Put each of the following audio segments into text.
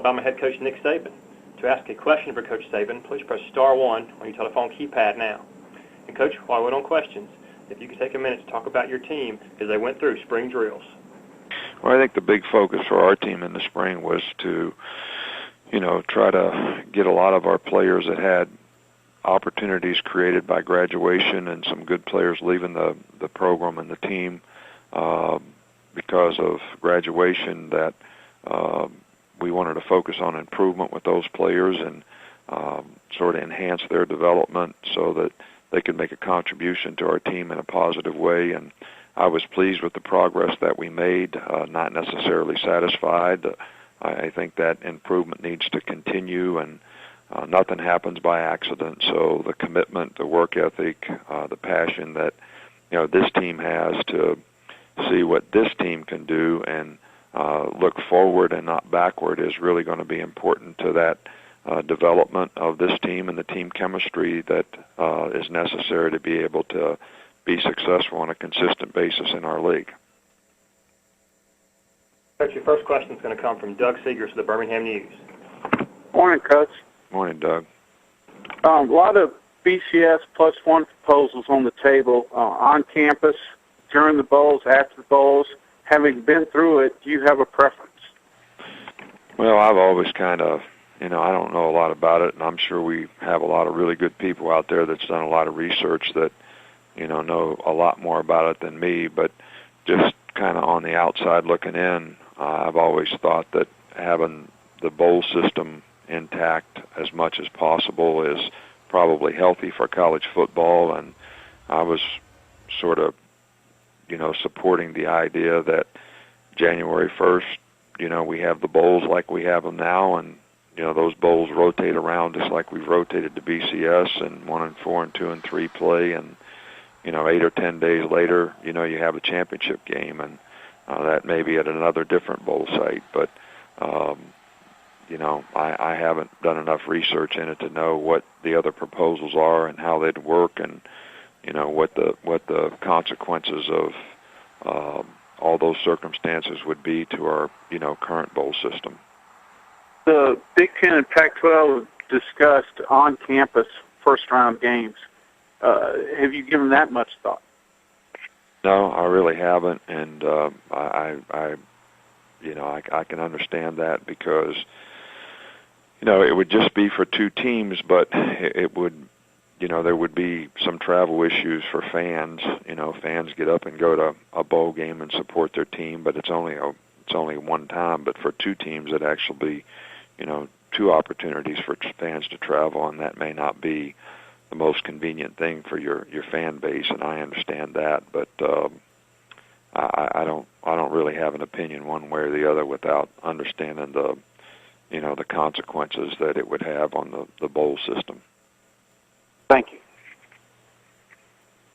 Alabama head coach Nick Saban. To ask a question for Coach Saban, please press star 1 on your telephone keypad now. And Coach, while I wait on questions, if you could take a minute to talk about your team as they went through spring drills. Well, I think the big focus for our team in the spring was to, try to get a lot of our players that had opportunities created by graduation and some good players leaving the program and the team because of graduation, that we wanted to focus on improvement with those players and sort of enhance their development so that they could make a contribution to our team in a positive way. And I was pleased with the progress that we made, not necessarily satisfied. I think that improvement needs to continue, and nothing happens by accident. So the commitment, the work ethic, the passion that this team has to see what this team can do and look forward and not backward is really going to be important to that development of this team and the team chemistry that is necessary to be able to be successful on a consistent basis in our league. Coach, your first question is going to come from Doug Seegers of the Birmingham News. Morning, Coach. Morning, Doug. A lot of BCS plus one proposals on the table on campus, during the bowls, after the bowls. Having been through it, do you have a preference? Well, I've always kind of, I don't know a lot about it, and I'm sure we have a lot of really good people out there that's done a lot of research that, know a lot more about it than me. But just kind of on the outside looking in, I've always thought that having the bowl system intact as much as possible is probably healthy for college football, and I was sort of, supporting the idea that January 1st, we have the bowls like we have them now, and, those bowls rotate around just like we've rotated to BCS, and 1 and 4 and 2 and 3 play, and, 8 or 10 days later, you have a championship game, and that may be at another different bowl site, but, I haven't done enough research in it to know what the other proposals are and how they'd work, and what the consequences of all those circumstances would be to our current bowl system. The Big Ten and Pac-12 discussed on-campus first-round games. Have you given that much thought? No, I really haven't, and I can understand that because it would just be for two teams, but it would. There would be some travel issues for fans. Fans get up and go to a bowl game and support their team, but it's only one time. But for two teams, it actually be, two opportunities for fans to travel, and that may not be the most convenient thing for your fan base, and I understand that. But I don't really have an opinion one way or the other without understanding the consequences that it would have on the bowl system. Thank you.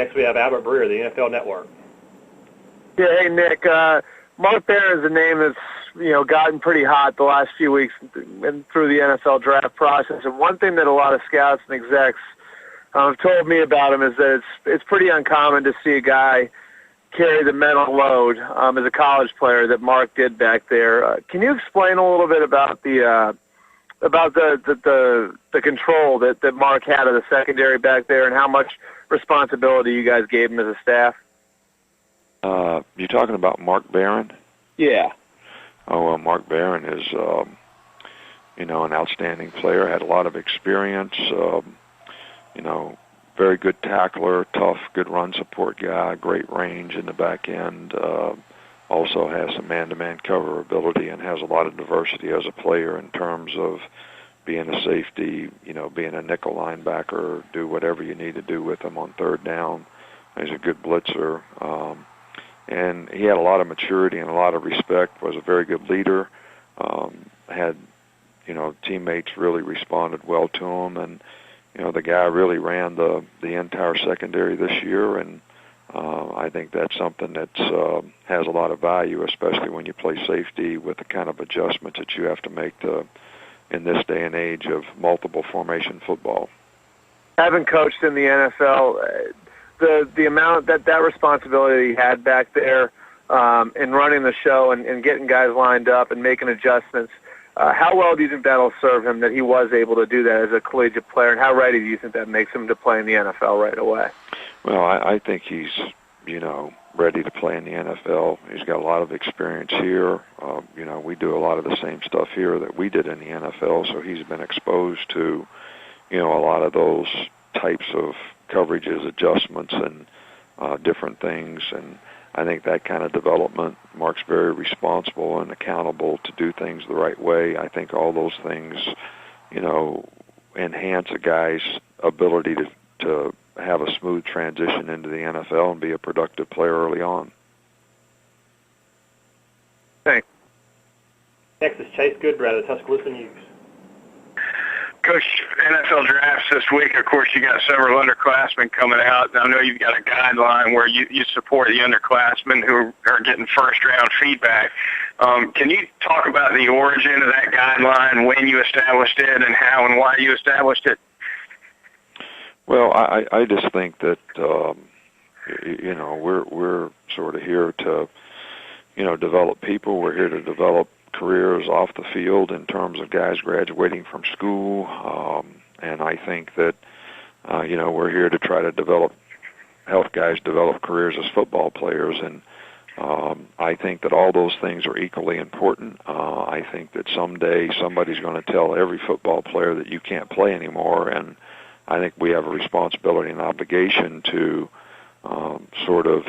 Next we have Albert Breer of the NFL Network. Yeah, hey, Nick. Mark Barron's a name that's, gotten pretty hot the last few weeks and through the NFL draft process. And one thing that a lot of scouts and execs have told me about him is that it's pretty uncommon to see a guy carry the mental load as a college player that Mark did back there. Can you explain a little bit about the control that Mark had of the secondary back there and how much responsibility you guys gave him as a staff? You talking about Mark Barron? Yeah. Oh, well, Mark Barron is, an outstanding player, had a lot of experience, very good tackler, tough, good run support guy, great range in the back end, also has some man-to-man cover ability and has a lot of diversity as a player in terms of being a safety, being a nickel linebacker, do whatever you need to do with him on third down. He's a good blitzer. And he had a lot of maturity and a lot of respect, was a very good leader, had, teammates really responded well to him, and, the guy really ran the entire secondary this year, and I think that's something that has a lot of value, especially when you play safety with the kind of adjustments that you have to make in this day and age of multiple formation football. Having coached in the NFL, the amount that responsibility he had back there in running the show and getting guys lined up and making adjustments, How well do you think that'll serve him that he was able to do that as a collegiate player, and how ready do you think that makes him to play in the NFL right away? Well, I think he's, ready to play in the NFL. He's got a lot of experience here. We do a lot of the same stuff here that we did in the NFL, so he's been exposed to, a lot of those types of coverages, adjustments, and different things. And I think that kind of development, Mark's very responsible and accountable to do things the right way. I think all those things, enhance a guy's ability to have a smooth transition into the NFL and be a productive player early on. Thanks. Next is Chase Goodbread of the Tuscaloosa News. Coach, NFL drafts this week, of course, you got several underclassmen coming out. I know you've got a guideline where you support the underclassmen who are getting first-round feedback. Can you talk about the origin of that guideline, when you established it, and how and why you established it? Well, I just think that, we're sort of here to, develop people. We're here to develop careers off the field in terms of guys graduating from school. And I think that, we're here to try to help guys develop careers as football players. And I think that all those things are equally important. I think that someday somebody's going to tell every football player that you can't play anymore, and I think we have a responsibility and obligation to sort of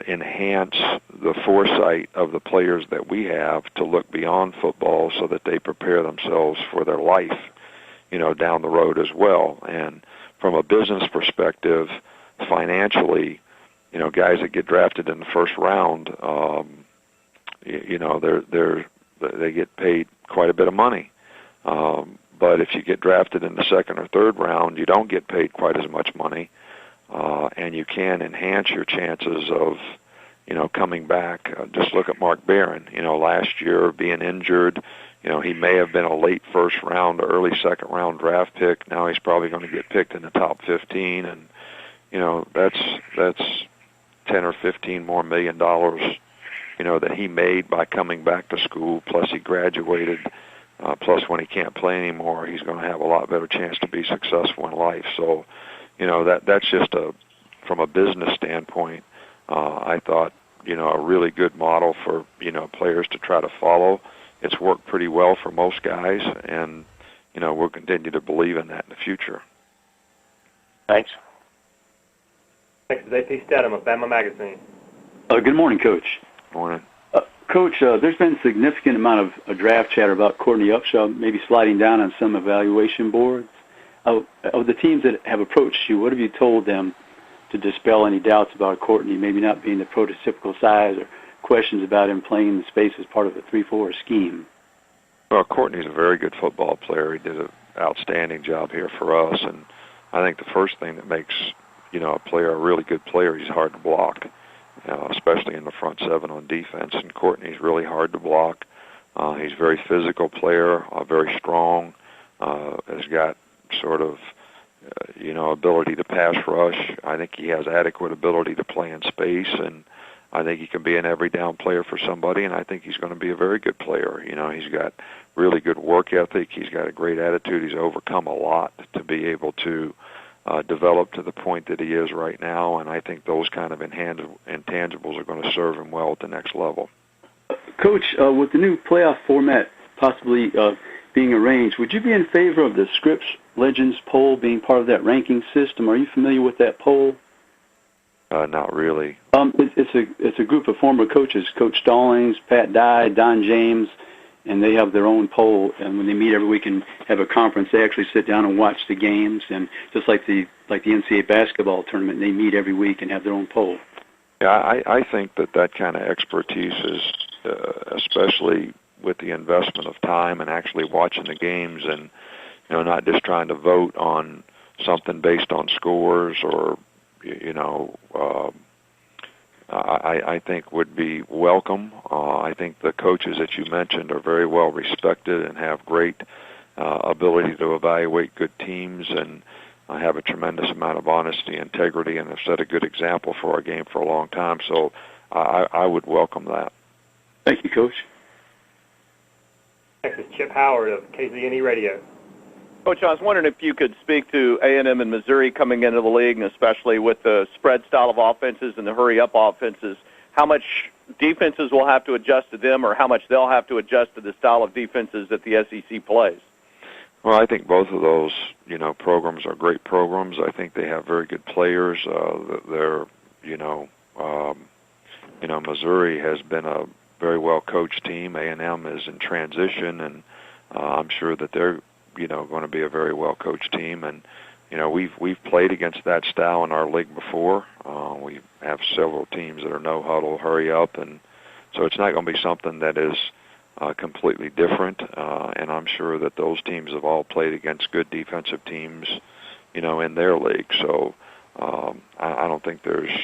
enhance the foresight of the players that we have to look beyond football so that they prepare themselves for their life, down the road as well. And from a business perspective, financially, guys that get drafted in the first round, they get paid quite a bit of money. But if you get drafted in the second or third round, you don't get paid quite as much money, and you can enhance your chances of, coming back. Just look at Mark Barron. Last year being injured, he may have been a late first round or early second round draft pick. Now he's probably going to get picked in the top 15, and that's $10 or $15 more million, that he made by coming back to school. Plus he graduated. Plus, when he can't play anymore, he's going to have a lot better chance to be successful in life. So, that's just from a business standpoint, I thought, a really good model for, players to try to follow. It's worked pretty well for most guys, and, we'll continue to believe in that in the future. Thanks. Next is AP Stedham of Bama Magazine. Good morning, Coach. Morning. Coach, there's been a significant amount of draft chatter about Courtney Upshaw maybe sliding down on some evaluation boards. Of the teams that have approached you, what have you told them to dispel any doubts about Courtney maybe not being the prototypical size, or questions about him playing in the space as part of a 3-4 scheme? Well, Courtney's a very good football player. He did an outstanding job here for us, and I think the first thing that makes, a player a really good player, he's hard to block. Especially in the front seven on defense, and Courtney's really hard to block. He's a very physical player, very strong, has got sort of, ability to pass rush. I think he has adequate ability to play in space, and I think he can be an every down player for somebody, and I think he's going to be a very good player. He's got really good work ethic. He's got a great attitude. He's overcome a lot to be able to develop to the point that he is right now, and I think those kind of intangibles are going to serve him well at the next level. Coach, with the new playoff format possibly being arranged, would you be in favor of the Scripps Legends poll being part of that ranking system? Are you familiar with that poll? Not really. It's a group of former coaches, Coach Stallings, Pat Dye, Don James, and they have their own poll. And when they meet every week and have a conference, they actually sit down and watch the games. And just like the NCAA basketball tournament, they meet every week and have their own poll. Yeah, I think that kind of expertise is, especially with the investment of time and actually watching the games, and not just trying to vote on something based on scores or I think would be welcome. I think the coaches that you mentioned are very well respected and have great ability to evaluate good teams, and have a tremendous amount of honesty, integrity, and have set a good example for our game for a long time. So I would welcome that. Thank you, Coach. Next is Chip Howard of KZNE Radio. Coach, I was wondering if you could speak to A&M and Missouri coming into the league, and especially with the spread style of offenses and the hurry-up offenses, how much defenses will have to adjust to them or how much they'll have to adjust to the style of defenses that the SEC plays? Well, I think both of those, programs are great programs. I think they have very good players. Missouri has been a very well-coached team. A&M is in transition, and I'm sure that they're, going to be a very well-coached team. And, we've played against that style in our league before. We have several teams that are no huddle, hurry up, and so it's not going to be something that is completely different. And I'm sure that those teams have all played against good defensive teams, in their league. So I don't think there's,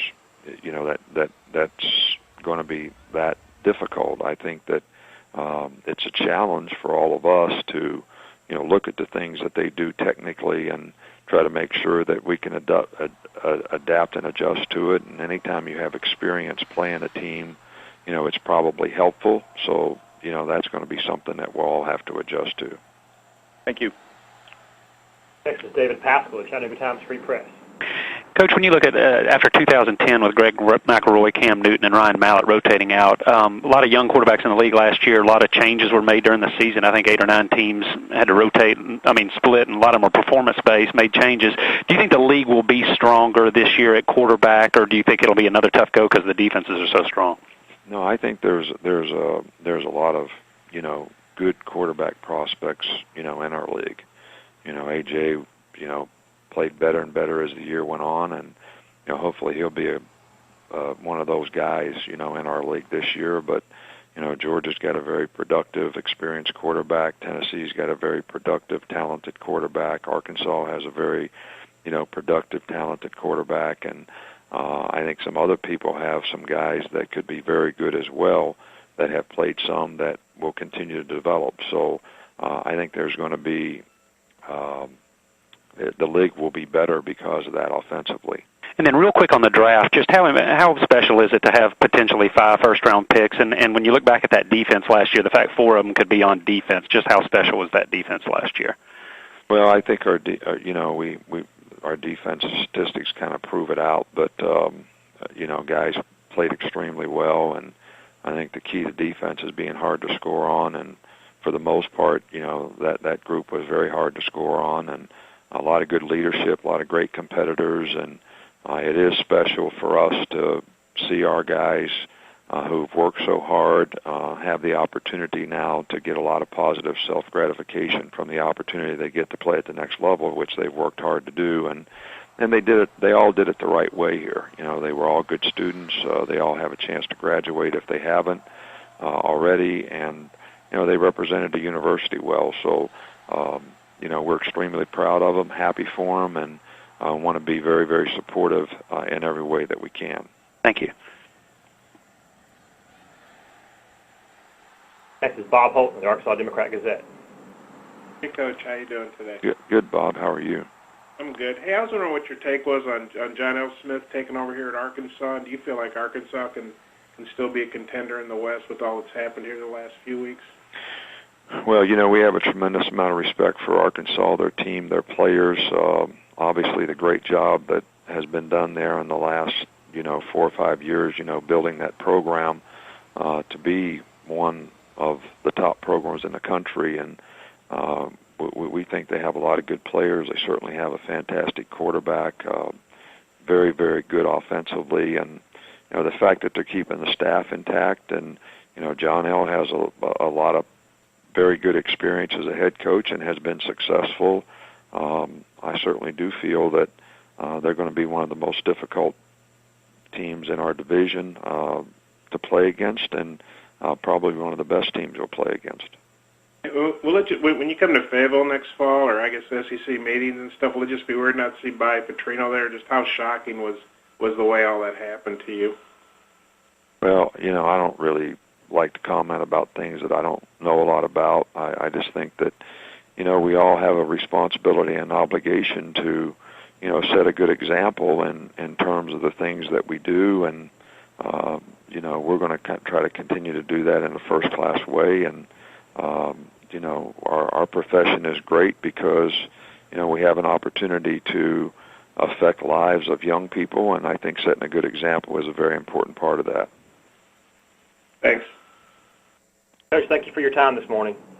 that's going to be that difficult. I think that it's a challenge for all of us to, look at the things that they do technically and try to make sure that we can adapt and adjust to it. And anytime you have experience playing a team, it's probably helpful. So, that's going to be something that we'll all have to adjust to. Thank you. Next is David Pascal of Chattanooga Times Free Press. Coach, when you look at after 2010 with Greg McElroy, Cam Newton, and Ryan Mallett rotating out, a lot of young quarterbacks in the league last year, a lot of changes were made during the season. I think 8 or 9 teams had to split, and a lot of them were performance-based, made changes. Do you think the league will be stronger this year at quarterback, or do you think it'll be another tough go because the defenses are so strong? No, I think there's a lot of, good quarterback prospects, in our league. AJ, played better and better as the year went on, and hopefully he'll be one of those guys in our league this year. But Georgia's got a very productive, experienced quarterback. Tennessee's got a very productive, talented quarterback. Arkansas has a very productive, talented quarterback, and I think some other people have some guys that could be very good as well that have played some that will continue to develop. So I think there's going to be the league will be better because of that offensively. And then real quick on the draft, just how special is it to have potentially 5 first-round picks? And when you look back at that defense last year, the fact 4 of them could be on defense, just how special was that defense last year? Well, I think our defense statistics kind of prove it out, but guys played extremely well, and I think the key to defense is being hard to score on, and for the most part, that group was very hard to score on, and a lot of good leadership, a lot of great competitors, and it is special for us to see our guys who've worked so hard have the opportunity now to get a lot of positive self-gratification from the opportunity they get to play at the next level, which they've worked hard to do, and they did it. They all did it the right way here. They were all good students. They all have a chance to graduate if they haven't already, and they represented the university well. So we're extremely proud of them, happy for them, and want to be very, very supportive in every way that we can. Thank you. Next is Bob Holt of the Arkansas Democrat-Gazette. Hey, Coach. How you doing today? Good, Bob. How are you? I'm good. Hey, I was wondering what your take was on John L. Smith taking over here at Arkansas. And do you feel like Arkansas can still be a contender in the West with all that's happened here the last few weeks? Well, we have a tremendous amount of respect for Arkansas, their team, their players. Obviously, the great job that has been done there in the last, 4 or 5 years, building that program to be one of the top programs in the country. And we think they have a lot of good players. They certainly have a fantastic quarterback, very, very good offensively. And, the fact that they're keeping the staff intact, and, John L. has a lot of very good experience as a head coach and has been successful. I certainly do feel that they're going to be one of the most difficult teams in our division to play against, and probably one of the best teams we'll play against. When you come to Fayetteville next fall, or I guess SEC meetings and stuff, will it just be weird not to see Bobby Petrino there? Just how shocking was the way all that happened to you? Well, I don't really like to comment about things that I don't know a lot about. I just think that, we all have a responsibility and obligation to, set a good example in terms of the things that we do, and, we're going to try to continue to do that in a first-class way, and, you know, our profession is great because, you know, we have an opportunity to affect lives of young people, and I think setting a good example is a very important part of that. Thanks. Coach, thank you for your time this morning.